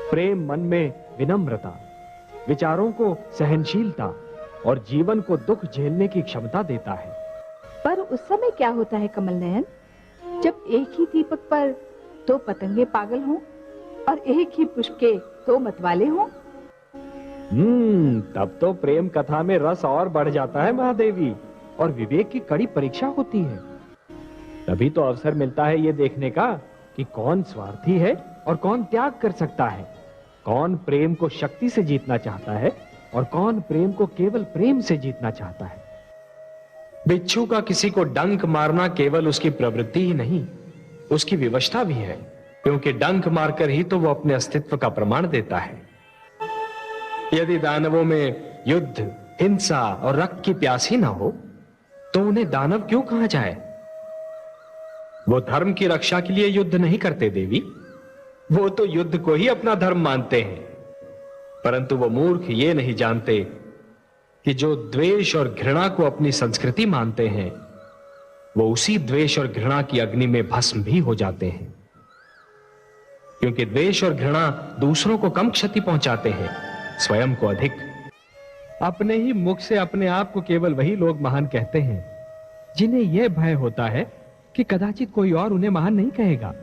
प्रेम मन में विनम्रता, विचारों को सहनशीलता और जीवन को दुख झेलने की क्षमता देता है। पर उस समय क्या होता है कमल नयन, जब एक ही दीपक पर दो पतंगे पागल हों और एक ही पुष्प के दो मतवाले हों? तब तो प्रेम कथा में रस और बढ़ जाता है महादेवी, और विवेक की कड़ी परीक्षा होती है। तभी तो अवसर मिलता है ये देखने का कि कौन स्वार्थी है और कौन त्याग कर सकता है, कौन प्रेम को शक्ति से जीतना चाहता है और कौन प्रेम को केवल प्रेम से जीतना चाहता है। बिच्छू का किसी को डंक मारना केवल उसकी प्रवृत्ति ही नहीं, उसकी विवशता भी है, क्योंकि डंक मारकर ही तो वो अपने अस्तित्व का प्रमाण देता है। यदि दानवों में युद्ध, हिंसा और रक्त की प्यास ही ना हो तो उन्हें दानव क्यों कहा जाए? वो धर्म की रक्षा के लिए युद्ध नहीं करते देवी, वो तो युद्ध को ही अपना धर्म मानते हैं। परंतु वो मूर्ख ये नहीं जानते कि जो द्वेष और घृणा को अपनी संस्कृति मानते हैं, वो उसी द्वेष और घृणा की अग्नि में भस्म भी हो जाते हैं। क्योंकि द्वेष और घृणा दूसरों को कम क्षति पहुंचाते हैं, स्वयं को अधिक। अपने ही मुख से अपने आप को केवल वही लोग महान कहते हैं जिन्हें यह भय होता है कि कदाचित कोई और उन्हें महान नहीं कहेगा।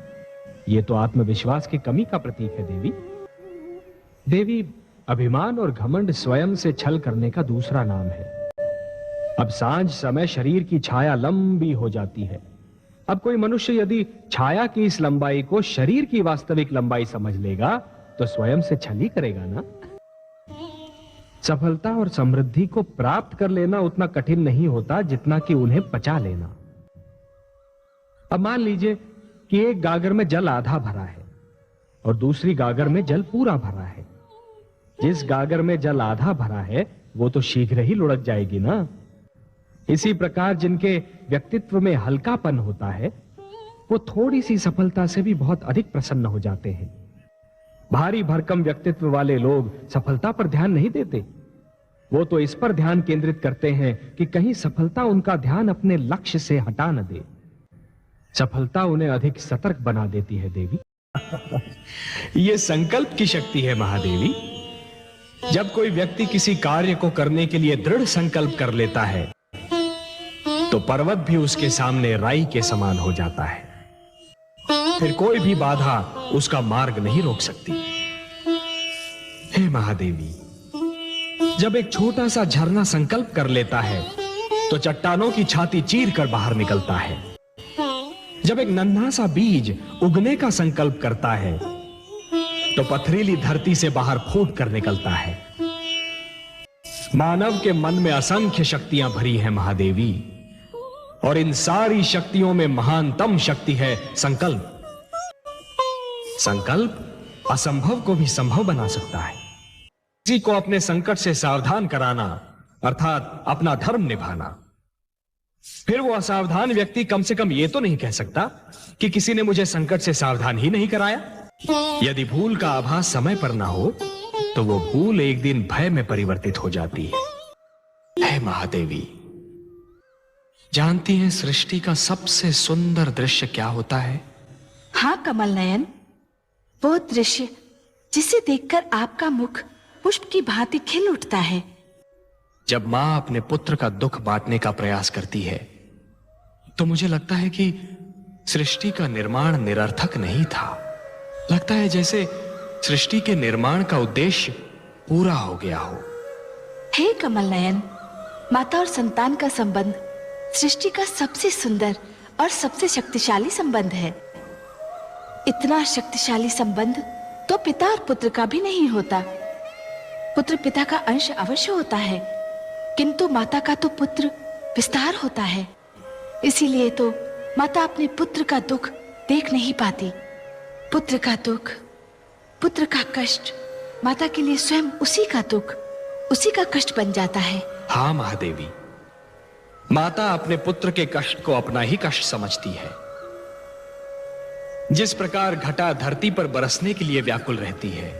यह तो आत्मविश्वास की कमी का प्रतीक है देवी। अभिमान और घमंड स्वयं से छल करने का दूसरा नाम है। अब सांझ समय शरीर की छाया लंबी हो जाती है। अब कोई मनुष्य यदि छाया की इस लंबाई को शरीर की वास्तविक लंबाई समझ लेगा तो स्वयं से छल ही करेगा ना। सफलता और समृद्धि को प्राप्त कर लेना उतना कठिन नहीं होता जितना कि उन्हें पचा लेना। अब मान लीजिए कि एक गागर में जल आधा भरा है और दूसरी गागर में जल पूरा भरा है। जिस गागर में जल आधा भरा है वो तो शीघ्र ही लुढ़क जाएगी ना। इसी प्रकार जिनके व्यक्तित्व में हल्कापन होता है वो थोड़ी सी सफलता से भी बहुत अधिक प्रसन्न हो जाते हैं। भारी भरकम व्यक्तित्व वाले लोग सफलता पर ध्यान नहीं देते, वो तो इस पर ध्यान केंद्रित करते हैं कि कहीं सफलता उनका ध्यान अपने लक्ष्य से हटा न दे। सफलता उन्हें अधिक सतर्क बना देती है देवी। यह संकल्प की शक्ति है महादेवी। जब कोई व्यक्ति किसी कार्य को करने के लिए दृढ़ संकल्प कर लेता है तो पर्वत भी उसके सामने राई के समान हो जाता है। फिर कोई भी बाधा उसका मार्ग नहीं रोक सकती। हे महादेवी, जब एक छोटा सा झरना संकल्प कर लेता है तो चट्टानों की छाती चीर कर बाहर निकलता है। जब एक नन्हा सा बीज उगने का संकल्प करता है तो पथरीली धरती से बाहर फूट कर निकलता है। मानव के मन में असंख्य शक्तियां भरी हैं महादेवी, और इन सारी शक्तियों में महानतम शक्ति है संकल्प। संकल्प असंभव को भी संभव बना सकता है। किसी को अपने संकट से सावधान कराना अर्थात अपना धर्म निभाना। फिर वो असावधान व्यक्ति कम से कम ये तो नहीं कह सकता कि किसी ने मुझे संकट से सावधान ही नहीं कराया। यदि भूल का आभास समय पर ना हो तो वो भूल एक दिन भय में परिवर्तित हो जाती है। हे महादेवी, जानती हैं सृष्टि का सबसे सुंदर दृश्य क्या होता है? हाँ कमल नयन, वो दृश्य जिसे देखकर आपका मुख पुष्प की भांति खिल उठता है। जब मां अपने पुत्र का दुख बांटने का प्रयास करती है तो मुझे लगता है कि सृष्टि का निर्माण निरर्थक नहीं था। लगता है जैसे सृष्टि के निर्माण का उद्देश्य पूरा हो गया हो। हे कमल नयन, माता और संतान का संबंध सृष्टि का सबसे सुंदर और सबसे शक्तिशाली संबंध है। इतना शक्तिशाली संबंध तो पिता और पुत्र का भी नहीं होता। पुत्र पिता का अंश अवश्य होता है, किंतु माता का तो पुत्र विस्तार होता है। इसीलिए तो माता अपने पुत्र का दुख देख नहीं पाती। पुत्र का दुख, पुत्र का कष्ट माता के लिए स्वयं उसी का दुख, उसी का कष्ट बन जाता है। हाँ महादेवी, माता अपने पुत्र के कष्ट को अपना ही कष्ट समझती है। जिस प्रकार घटा धरती पर बरसने के लिए व्याकुल रहती है,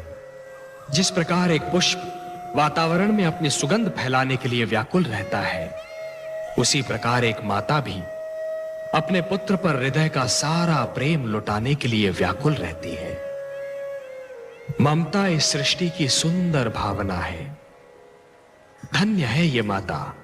जिस प्रकार एक पुष्प वातावरण में अपनी सुगंध फैलाने के लिए व्याकुल रहता है, उसी प्रकार एक माता भी अपने पुत्र पर हृदय का सारा प्रेम लुटाने के लिए व्याकुल रहती है। ममता इस सृष्टि की सुंदर भावना है। धन्य है ये माता